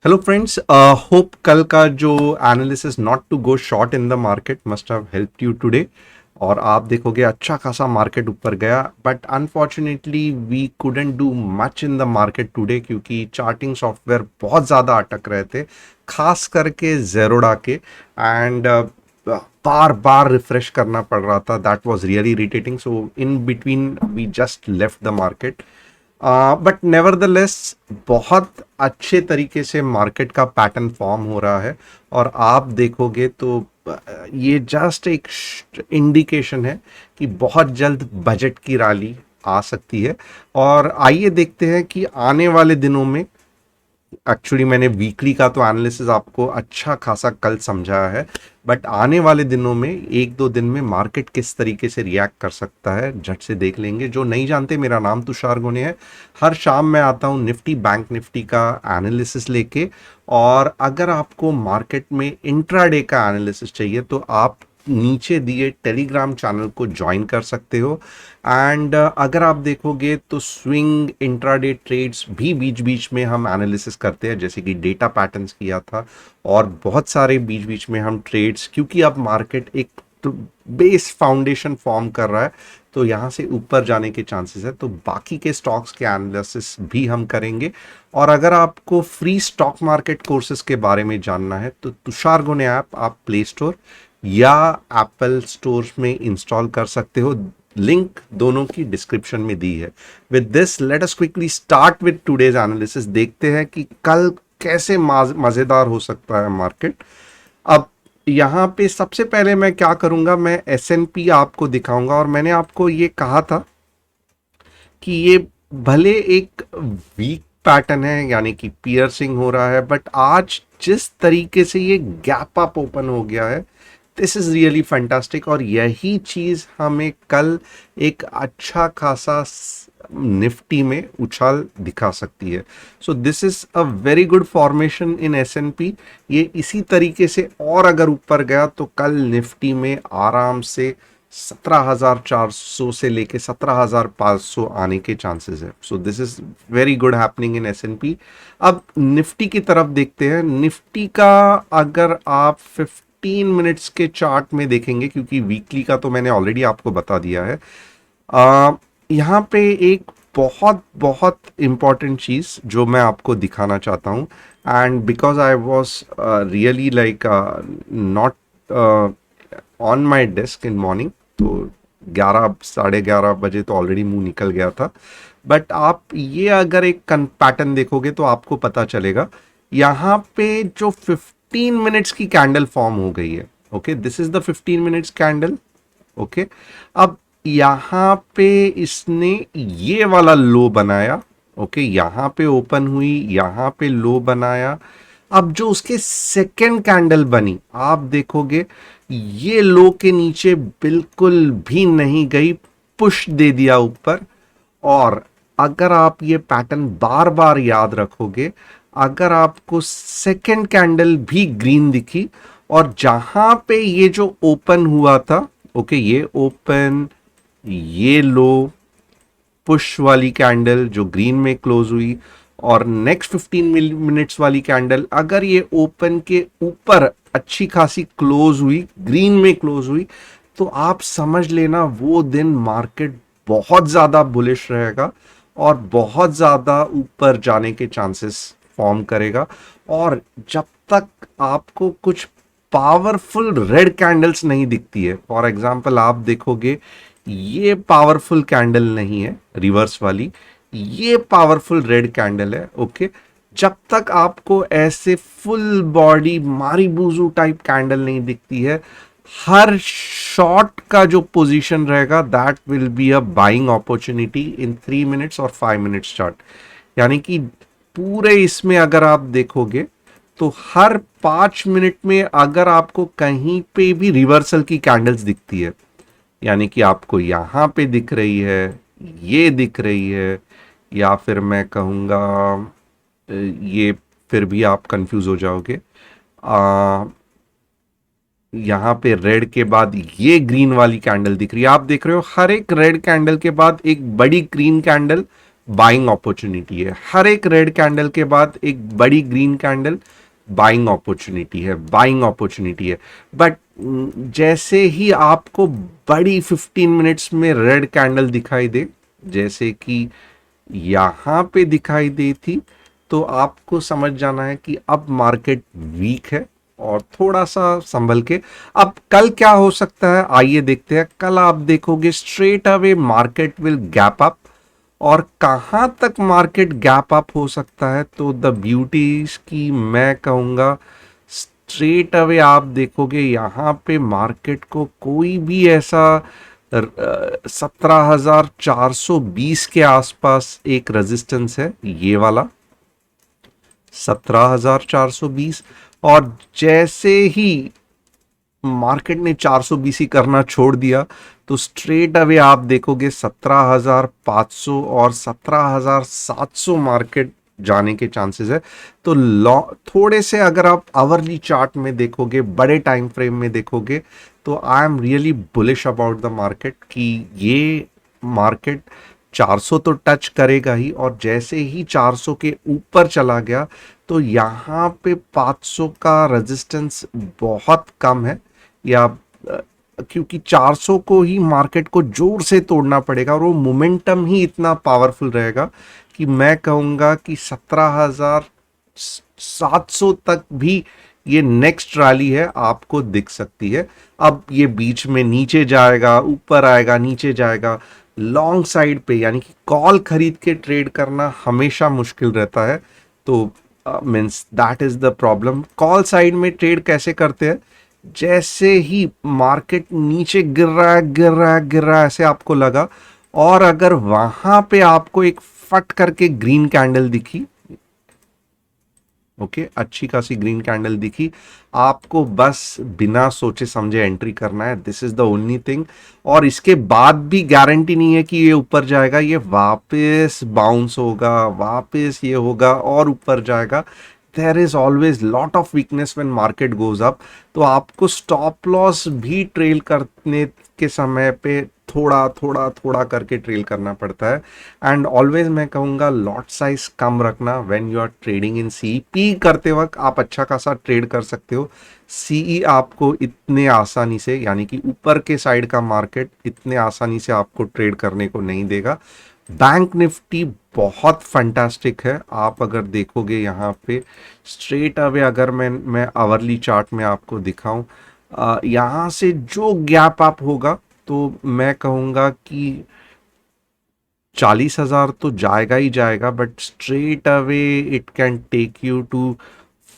Hello friends, hope कल का जो analysis not to go short in the market must have helped you today. और आप देखोगे अच्छा खासा मार्केट ऊपर गया, but unfortunately we couldn't do much in the market today क्योंकि चार्टिंग सॉफ्टवेयर बहुत ज़्यादा अटक रहे थे, खास करके जेरोडा के। एंड बार बार रिफ्रेश करना पड़ रहा था, that was really irritating. So in between we just left the market, but nevertheless बहुत अच्छे तरीके से मार्केट का पैटर्न फॉर्म हो रहा है। और आप देखोगे तो ये जस्ट एक इंडिकेशन है कि बहुत जल्द बजट की रैली आ सकती है। और आइए देखते हैं कि आने वाले दिनों में, एक्चुअली मैंने वीकली का तो एनालिसिस आपको अच्छा खासा कल समझाया है, बट आने वाले दिनों में एक दो दिन में मार्केट किस तरीके से रिएक्ट कर सकता है झट से देख लेंगे। जो नहीं जानते, मेरा नाम तुषार गोने है। हर शाम मैं आता हूँ निफ्टी बैंक निफ्टी का एनालिसिस लेके। और अगर आपको मार्केट में इंट्राडे का एनालिसिस चाहिए तो आप नीचे दिए टेलीग्राम चैनल को ज्वाइन कर सकते हो। एंड अगर आप देखोगे तो स्विंग इंट्राडे ट्रेड्स भी बीच बीच में हम एनालिसिस करते हैं, जैसे कि डेटा पैटर्न्स किया था। और बहुत सारे बीच बीच में हम ट्रेड्स, क्योंकि अब मार्केट एक तो बेस फाउंडेशन फॉर्म कर रहा है, तो यहाँ से ऊपर जाने के चांसेस है, तो बाकी के स्टॉक्स के एनालिसिस भी हम करेंगे। और अगर आपको फ्री स्टॉक मार्केट कोर्सेज के बारे में जानना है तो तुषार गोने ऐप आप प्ले स्टोर या एप्पल स्टोर में इंस्टॉल कर सकते हो। लिंक दोनों की डिस्क्रिप्शन में दी है। With this let us quickly start with today's analysis. देखते हैं कि कल कैसे मजेदार हो सकता है मार्केट। अब यहाँ पे सबसे पहले मैं क्या करूंगा, मैं एसएनपी आपको दिखाऊंगा। और मैंने आपको ये कहा था कि ये भले एक वीक पैटर्न है, यानी कि पियर्सिंग हो रहा है, बट आज जिस तरीके से ये गैप अप ओपन हो गया है, दिस इज रियली फैंटास्टिक। और यही चीज हमें कल एक अच्छा खासा निफ्टी में उछाल दिखा सकती है। So this is a very good formation in S&P. ये इसी तरीके से और अगर ऊपर गया तो कल निफ्टी में आराम से 17,400 से लेके 17,500 आने के चांसेस है। So this is very good happening in S&P. अब निफ्टी की तरफ देखते हैं। निफ्टी का अगर आप 15 मिनट्स के चार्ट में देखेंगे, क्योंकि वीकली का तो मैंने ऑलरेडी आपको बता दिया है, यहाँ पे एक बहुत बहुत इंपॉर्टेंट चीज़ जो मैं आपको दिखाना चाहता हूँ। And because I was really like not on my desk in morning, तो 11 साढ़े 11 बजे तो ऑलरेडी मुंह निकल गया था। बट आप ये अगर एक पैटर्न देखोगे तो आपको पता चलेगा। यहाँ पे जो 15 मिनट्स की कैंडल फॉर्म हो गई है, okay, this is the 15 minutes candle. Okay, अब यहाँ पे इसने ये वाला लो बनाया। ओके, यहाँ पे ओपन हुई, यहाँ पे लो बनाया। अब जो उसके सेकेंड कैंडल बनी, आप देखोगे ये लो के नीचे बिल्कुल भी नहीं गई, पुश दे दिया ऊपर। और अगर आप ये पैटर्न बार बार याद रखोगे, अगर आपको सेकेंड कैंडल भी ग्रीन दिखी और जहां पे ये जो ओपन हुआ था, ओके, ये ओपन, ये लो, पुश वाली कैंडल जो ग्रीन में क्लोज हुई, और नेक्स्ट 15 मिनट्स वाली कैंडल अगर ये ओपन के ऊपर अच्छी खासी क्लोज हुई, ग्रीन में क्लोज हुई, तो आप समझ लेना वो दिन मार्केट बहुत ज्यादा बुलिश रहेगा और बहुत ज्यादा ऊपर जाने के चांसेस फॉर्म करेगा। और जब तक आपको कुछ पावरफुल रेड कैंडल्स नहीं दिखती है, फॉर एग्जांपल आप देखोगे ये पावरफुल कैंडल नहीं है रिवर्स वाली, ये पावरफुल रेड कैंडल है। ओके, जब तक आपको ऐसे फुल बॉडी मारीबूजू टाइप कैंडल नहीं दिखती है, हर शॉर्ट का जो पोजीशन रहेगा that will be a buying opportunity in 3 minutes और 5 मिनट्स चार्ट। यानी कि पूरे इसमें अगर आप देखोगे तो हर 5 मिनट में अगर आपको कहीं पे भी रिवर्सल की कैंडल्स दिखती है, यानी कि आपको यहाँ पे दिख रही है, ये दिख रही है, या फिर मैं कहूँगा ये, फिर भी आप कंफ्यूज हो जाओगे। यहाँ पे रेड के बाद ये ग्रीन वाली कैंडल दिख रही है, आप देख रहे हो हर एक रेड कैंडल के बाद एक बड़ी ग्रीन कैंडल बाइंग अपॉर्चुनिटी है। हर एक रेड कैंडल के बाद एक बड़ी ग्रीन कैंडल बाइंग अपॉर्चुनिटी है, बाइंग अपॉर्चुनिटी है। बट जैसे ही आपको बड़ी 15 मिनट्स में रेड कैंडल दिखाई दे, जैसे कि यहां पे दिखाई दी थी, तो आपको समझ जाना है कि अब मार्केट वीक है और थोड़ा सा संभल के। अब कल क्या हो सकता है आइए देखते हैं। कल आप देखोगे straight away market will gap up, और कहां तक मार्केट गैप अप हो सकता है, तो द ब्यूटीज की मैं कहूंगा स्ट्रेट अवे आप देखोगे यहां पे मार्केट को कोई भी ऐसा 17,420 के आसपास एक रेजिस्टेंस है, ये वाला 17,420। और जैसे ही मार्केट ने 420 ही करना छोड़ दिया, तो स्ट्रेट अवे आप देखोगे 17,500 और 17,700 मार्केट जाने के चांसेस है। तो थोड़े से अगर आप आवरली चार्ट में देखोगे, बड़े टाइम फ्रेम में देखोगे, तो I am really bullish about the market कि ये मार्केट 400 तो टच करेगा ही, और जैसे ही 400 के ऊपर चला गया तो यहाँ पे 500 का रेजिस्टेंस बहुत कम है। या क्योंकि 400 को ही मार्केट को जोर से तोड़ना पड़ेगा, और वो मोमेंटम ही इतना पावरफुल रहेगा कि मैं कहूँगा कि 17,700 तक भी ये नेक्स्ट रैली है आपको दिख सकती है। अब ये बीच में नीचे जाएगा, ऊपर आएगा, नीचे जाएगा। लॉन्ग साइड पे यानी कि कॉल खरीद के ट्रेड करना हमेशा मुश्किल रहता है। तो means that is the problem. Call side में ट्रेड कैसे करते हैं, जैसे ही मार्केट नीचे गिर रहा है, गिर रहा है, गिर रहा है, ऐसे आपको लगा, और अगर वहां पे आपको एक फट करके ग्रीन कैंडल दिखी, ओके, अच्छी खासी ग्रीन कैंडल दिखी, आपको बस बिना सोचे समझे एंट्री करना है। This is the only thing. और इसके बाद भी गारंटी नहीं है कि ये ऊपर जाएगा, ये वापस बाउंस होगा, वापस ये होगा और ऊपर जाएगा। There is always lot of weakness when market goes up. तो आपको स्टॉप लॉस भी ट्रेल करने के समय पे थोड़ा थोड़ा थोड़ा करके ट्रेल करना पड़ता है। एंड ऑलवेज मैं कहूँगा लॉट साइज कम रखना when you are trading in C. P करते वक्त आप अच्छा खासा ट्रेड कर सकते हो, सीई आपको इतने आसानी से, यानी कि ऊपर के साइड का मार्केट इतने आसानी से आपको ट्रेड करने को नहीं देगा। बैंक निफ्टी बहुत फंटास्टिक है। आप अगर देखोगे यहाँ पे स्ट्रेट अवे, अगर मैं आवरली चार्ट में आपको दिखाऊं, यहाँ से जो गैप अप होगा, तो मैं कहूँगा कि 40,000 तो जाएगा ही जाएगा, but straight away it can take you to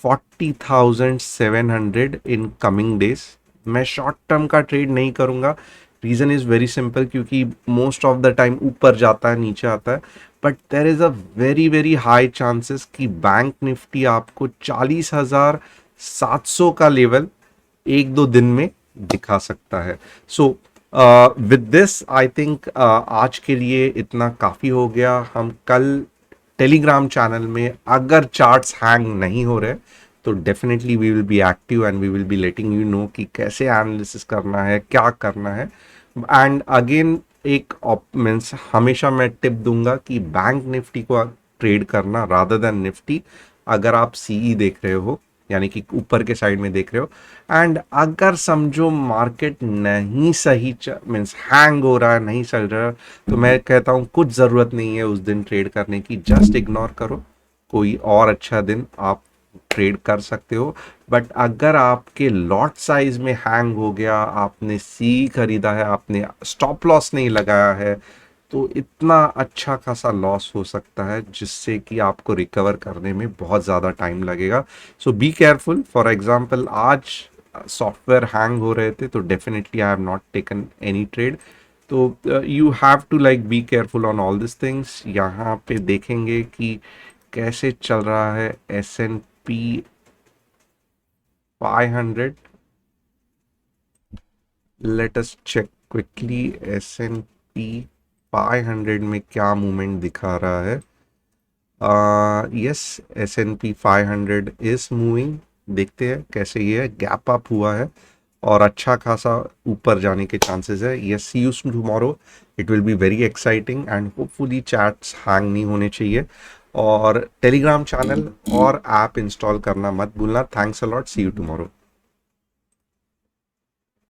40,700 in coming days. मैं शॉर्ट टर्म का ट्रेड नहीं करूंगा। रीज़न इज़ वेरी सिंपल, क्योंकि मोस्ट ऑफ द टाइम ऊपर जाता है, नीचे आता है। But there is a very very high chances कि बैंक निफ्टी आपको 40,700 का लेवल एक दो दिन में दिखा सकता है। So with this I think आज के लिए इतना काफ़ी हो गया। हम कल टेलीग्राम चैनल में अगर चार्ट्स हैंग नहीं हो रहे, तो definitely we will be active and we will be letting you know कि कैसे एनालिसिस करना है, क्या करना है। एंड अगेन एक मीन्स हमेशा मैं टिप दूंगा कि बैंक निफ्टी को ट्रेड करना रादर देन निफ्टी, अगर आप सीई देख रहे हो, यानी कि ऊपर के साइड में देख रहे हो। एंड अगर समझो मार्केट नहीं सही मीन्स हैंग हो रहा है, नहीं चल रहा है, तो मैं कहता हूँ कुछ ज़रूरत नहीं है उस दिन ट्रेड करने की, जस्ट इग्नोर करो। कोई और अच्छा दिन आप ट्रेड कर सकते हो। बट अगर आपके लॉट साइज में हैंग हो गया, आपने सी खरीदा है, आपने स्टॉप लॉस नहीं लगाया है, तो इतना अच्छा खासा लॉस हो सकता है जिससे कि आपको रिकवर करने में बहुत ज़्यादा टाइम लगेगा। So be careful. For example आज सॉफ्टवेयर हैंग हो रहे थे, तो definitely I have not taken any trade. तो you have to like be careful on all this things. यहाँ पे देखेंगे कि कैसे चल रहा है S&P 500। Let us check quickly S&P 500 में क्या मूवमेंट दिखा रहा है। Yes, S&P 500 is moving. देखते हैं कैसे ये गैप अप हुआ है, और अच्छा खासा ऊपर जाने के चांसेस है। Yes, see you tomorrow, it will be very exciting and hopefully chats hang नहीं होने चाहिए। और टेलीग्राम चैनल और ऐप इंस्टॉल करना मत भूलना। Thanks a lot, see you tomorrow.